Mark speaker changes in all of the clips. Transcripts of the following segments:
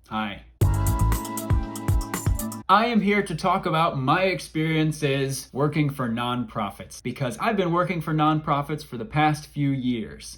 Speaker 1: Hi. I am here to talk about my experiences working for nonprofits because I've been working for nonprofits for the past few years.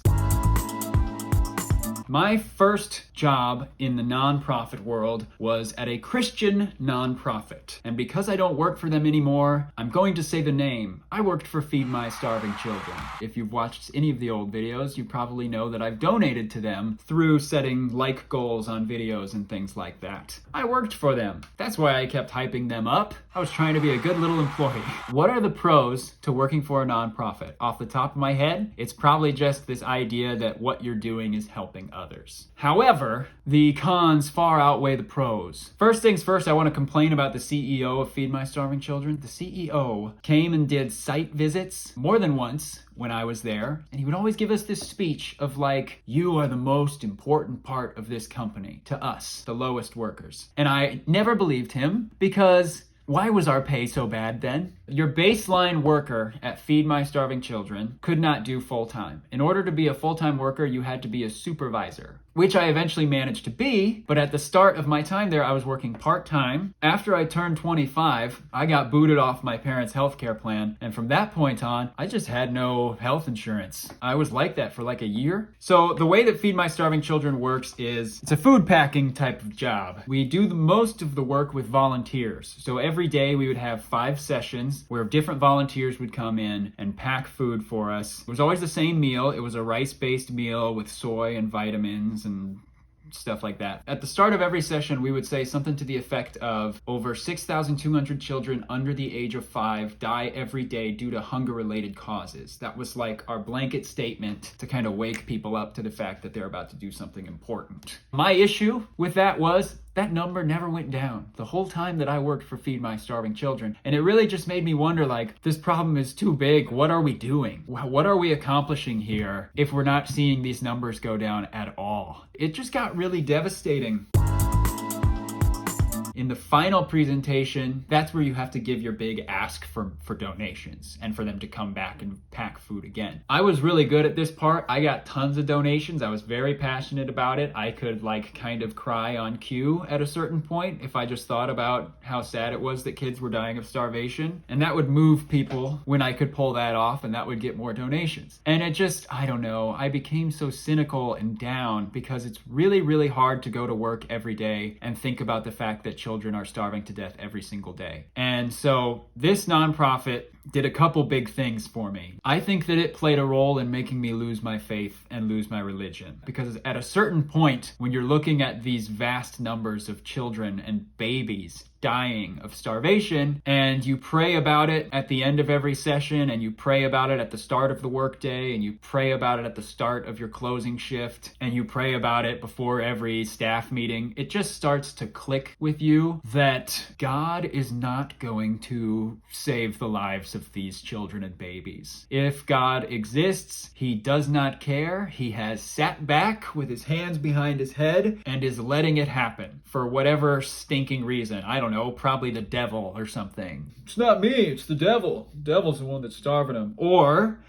Speaker 1: My first job in the nonprofit world was at a Christian nonprofit. And because I don't work for them anymore, I'm going to say the name. I worked for Feed My Starving Children. If you've watched any of the old videos, you probably know that I've donated to them through setting like goals on videos and things like that. I worked for them. That's why I kept hyping them up. I was trying to be a good little employee. What are the pros to working for a nonprofit? Off the top of my head, it's probably just this idea that what you're doing is helping others. However, the cons far outweigh the pros. First things first, I want to complain about the CEO of Feed My Starving Children. The CEO came and did site visits more than once when I was there, and he would always give us this speech of like, you are the most important part of this company to us, the lowest workers. And I never believed him because why was our pay so bad then? Your baseline worker at Feed My Starving Children could not do full-time. In order to be a full-time worker, you had to be a supervisor, which I eventually managed to be, but at the start of my time there, I was working part-time. After I turned 25, I got booted off my parents' healthcare plan, and from that point on, I just had no health insurance. I was like that for like a year. So the way that Feed My Starving Children works is, it's a food packing type of job. We do the most of the work with volunteers. So every day we would have 5 sessions where different volunteers would come in and pack food for us. It was always the same meal. It was a rice-based meal with soy and vitamins and stuff like that. At the start of every session, we would say something to the effect of over 6,200 children under the age of 5 die every day due to hunger-related causes. That was like our blanket statement to kind of wake people up to the fact that they're about to do something important. My issue with that was that number never went down the whole time that I worked for Feed My Starving Children. And it really just made me wonder, like, this problem is too big. What are we doing? What are we accomplishing here if we're not seeing these numbers go down at all? It just got really devastating. In the final presentation, that's where you have to give your big ask for donations and for them to come back and pack food again. I was really good at this part. I got tons of donations. I was very passionate about it. I could like kind of cry on cue at a certain point if I just thought about how sad it was that kids were dying of starvation. And that would move people when I could pull that off, and that would get more donations. And it just, I don't know, I became so cynical and down because it's really, really hard to go to work every day and think about the fact that children are starving to death every single day. And so this nonprofit did a couple big things for me. I think that it played a role in making me lose my faith and lose my religion. Because at a certain point, when you're looking at these vast numbers of children and babies dying of starvation, and you pray about it at the end of every session, and you pray about it at the start of the workday, and you pray about it at the start of your closing shift, and you pray about it before every staff meeting, it just starts to click with you that God is not going to save the lives of these children and babies. If God exists, he does not care. He has sat back with his hands behind his head and is letting it happen for whatever stinking reason. I don't know, probably the devil or something. It's not me, it's the devil. The devil's the one that's starving them. Or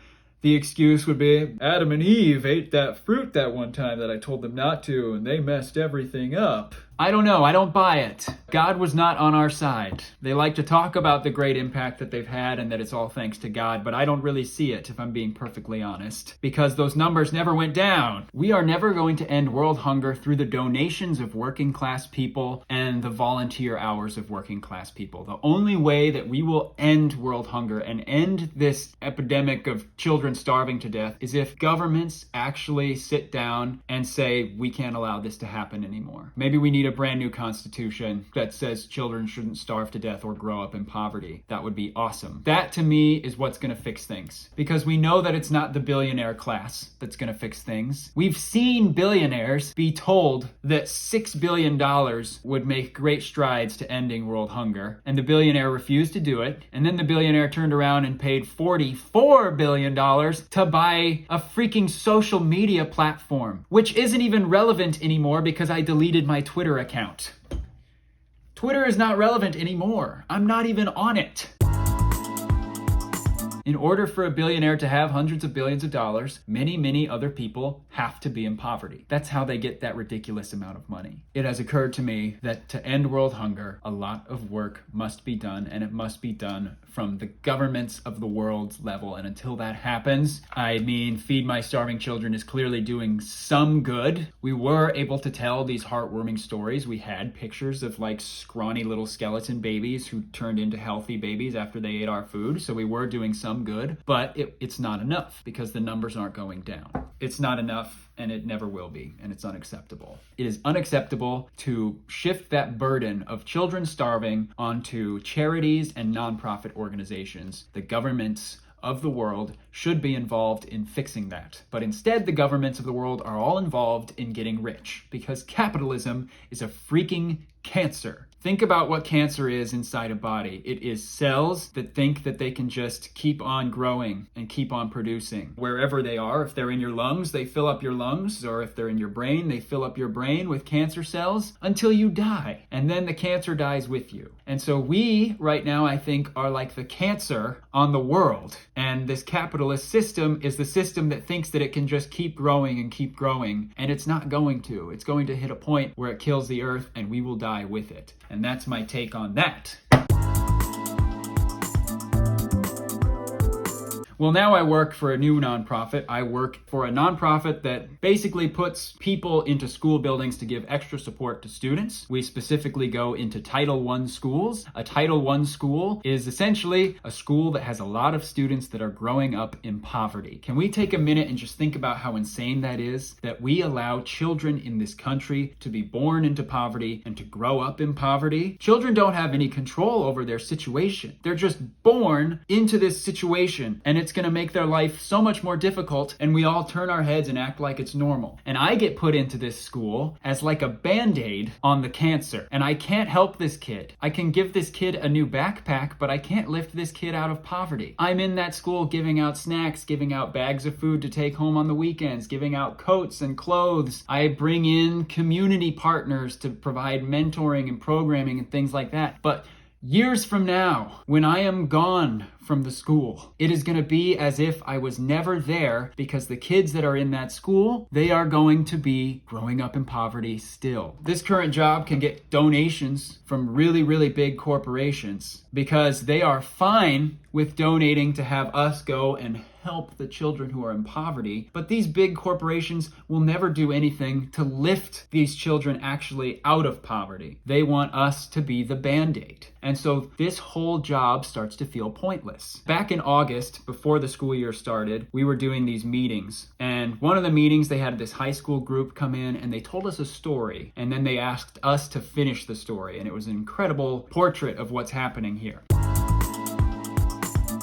Speaker 1: the excuse would be, Adam and Eve ate that fruit that one time that I told them not to, and they messed everything up. I don't know, I don't buy it. God was not on our side. They like to talk about the great impact that they've had and that it's all thanks to God, but I don't really see it, if I'm being perfectly honest, because those numbers never went down. We are never going to end world hunger through the donations of working class people and the volunteer hours of working class people. The only way that we will end world hunger and end this epidemic of children starving to death is if governments actually sit down and say, we can't allow this to happen anymore. Maybe we need a brand new constitution that says children shouldn't starve to death or grow up in poverty. That would be awesome. That to me is what's going to fix things, because we know that it's not the billionaire class that's going to fix things. We've seen billionaires be told that $6 billion would make great strides to ending world hunger, and the billionaire refused to do it, and then the billionaire turned around and paid $44 billion to buy a freaking social media platform, which isn't even relevant anymore because I deleted my Twitter account. Twitter is not relevant anymore. I'm not even on it. In order for a billionaire to have hundreds of billions of dollars, many, many other people have to be in poverty. That's how they get that ridiculous amount of money. It has occurred to me that to end world hunger, a lot of work must be done, and it must be done from the governments of the world's level. And until that happens, I mean, Feed My Starving Children is clearly doing some good. We were able to tell these heartwarming stories. We had pictures of like scrawny little skeleton babies who turned into healthy babies after they ate our food. So we were doing some good, but it's not enough because the numbers aren't going down. It's not enough, and it never will be, and it's unacceptable. It is unacceptable to shift that burden of children starving onto charities and nonprofit organizations. The governments of the world should be involved in fixing that. But instead, the governments of the world are all involved in getting rich because capitalism is a freaking cancer. Think about what cancer is inside a body. It is cells that think that they can just keep on growing and keep on producing. Wherever they are, if they're in your lungs, they fill up your lungs, or if they're in your brain, they fill up your brain with cancer cells until you die. And then the cancer dies with you. And so we, right now, I think, are like the cancer on the world. And this capitalist system is the system that thinks that it can just keep growing and keep growing. And it's not going to. It's going to hit a point where it kills the earth and we will die with it. And that's my take on that. Well, now I work for a new nonprofit. I work for a nonprofit that basically puts people into school buildings to give extra support to students. We specifically go into Title I schools. A Title I school is essentially a school that has a lot of students that are growing up in poverty. Can we take a minute and just think about how insane that is? That we allow children in this country to be born into poverty and to grow up in poverty. Children don't have any control over their situation. They're just born into this situation, and it's going to make their life so much more difficult, and we all turn our heads and act like it's normal. And I get put into this school as like a band-aid on the cancer, and I can't help this kid. I can give this kid a new backpack, but I can't lift this kid out of poverty. I'm in that school giving out snacks, giving out bags of food to take home on the weekends, giving out coats and clothes. I bring in community partners to provide mentoring and programming and things like that. But years from now, when I am gone from the school, it is going to be as if I was never there, because the kids that are in that school, they are going to be growing up in poverty still. This current job can get donations from really, really big corporations because they are fine with donating to have us go and help the children who are in poverty. But these big corporations will never do anything to lift these children actually out of poverty. They want us to be the Band-Aid. And so this whole job starts to feel pointless. Back in August, before the school year started, we were doing these meetings. And one of the meetings, they had this high school group come in and they told us a story. And then they asked us to finish the story. And it was an incredible portrait of what's happening here.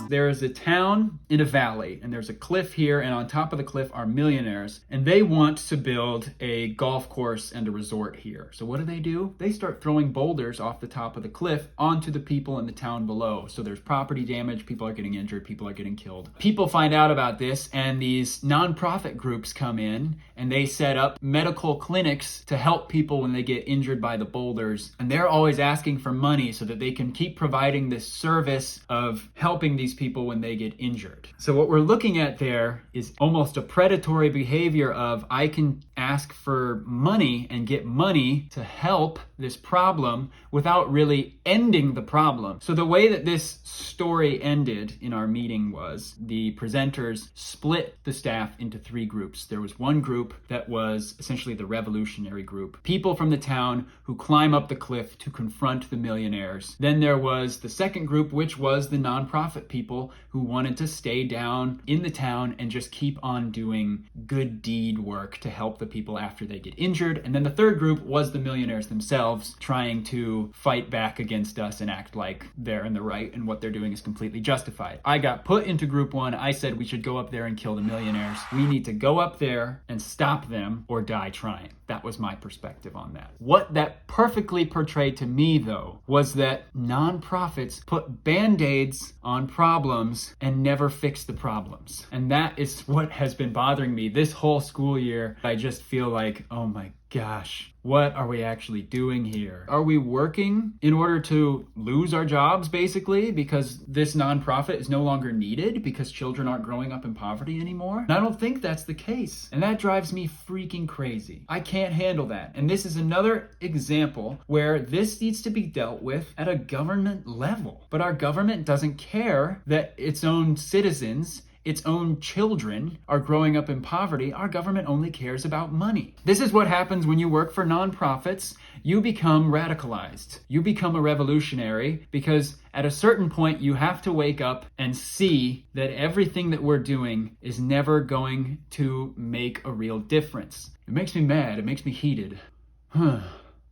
Speaker 1: There is a town in a valley, and there's a cliff here, and on top of the cliff are millionaires, and they want to build a golf course and a resort here. So what do? They start throwing boulders off the top of the cliff onto the people in the town below. So there's property damage, people are getting injured, people are getting killed. People find out about this, and these nonprofit groups come in, and they set up medical clinics to help people when they get injured by the boulders. And they're always asking for money so that they can keep providing this service of helping these people when they get injured. So what we're looking at there is almost a predatory behavior of, I can ask for money and get money to help this problem without really ending the problem. So the way that this story ended in our meeting was the presenters split the staff into 3 groups. There was one group that was essentially the revolutionary group, people from the town who climb up the cliff to confront the millionaires. Then there was the second group, which was the nonprofit people who wanted to stay down in the town and just keep on doing good deed work to help the people after they get injured. And then the third group was the millionaires themselves, trying to fight back against us and act like they're in the right and what they're doing is completely justified. I got put into group 1. I said we should go up there and kill the millionaires. We need to go up there and stop them or die trying. That was my perspective on that. What that perfectly portrayed to me, though, was that nonprofits put band-aids on problems and never fix the problems. And that is what has been bothering me this whole school year. I just feel like, oh my Gosh, what are we actually doing here? Are we working in order to lose our jobs, basically, because this nonprofit is no longer needed because children aren't growing up in poverty anymore? And I don't think that's the case. And that drives me freaking crazy. I can't handle that. And this is another example where this needs to be dealt with at a government level. But our government doesn't care that its own citizens, its own children are growing up in poverty. Our government only cares about money. This is what happens when you work for nonprofits. You become radicalized. You become a revolutionary because at a certain point you have to wake up and see that everything that we're doing is never going to make a real difference. It makes me mad. It makes me heated.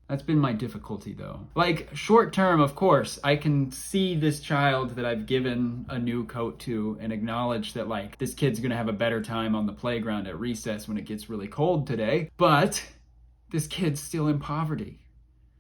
Speaker 1: That's been my difficulty though. Like short term, of course, I can see this child that I've given a new coat to and acknowledge that like this kid's gonna have a better time on the playground at recess when it gets really cold today. But this kid's still in poverty.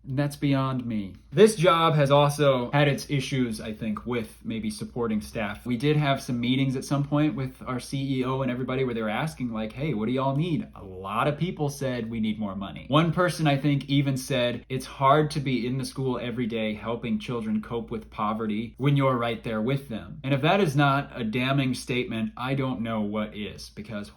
Speaker 1: And that's beyond me. This job has also had its issues, I think, with maybe supporting staff. We did have some meetings at some point with our CEO and everybody where they were asking like, hey, what do y'all need? A lot of people said we need more money. One person I think even said it's hard to be in the school every day helping children cope with poverty when you're right there with them. And if that is not a damning statement, I don't know what is, because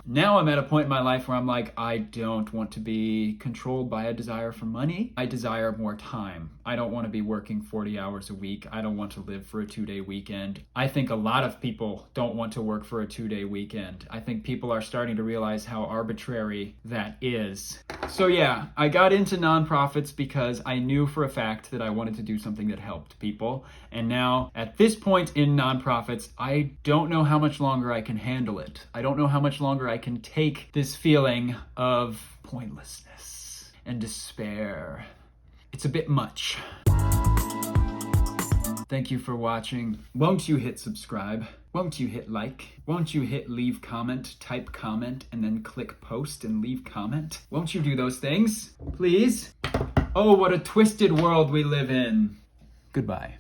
Speaker 1: now I'm at a point in my life where I'm like, I don't want to be controlled by a desire for money. I desire more time. I don't want to be working 40 hours a week. I don't want to live for a 2-day weekend. I think a lot of people don't want to work for a 2-day weekend. I think people are starting to realize how arbitrary that is. So yeah, I got into nonprofits because I knew for a fact that I wanted to do something that helped people. And now at this point in nonprofits, I don't know how much longer I can handle it. I don't know how much longer I can take this feeling of pointlessness and despair. It's a bit much. Thank you for watching. Won't you hit subscribe? Won't you hit like? Won't you hit leave comment, type comment, and then click post and leave comment? Won't you do those things? Please? Oh, what a twisted world we live in. Goodbye.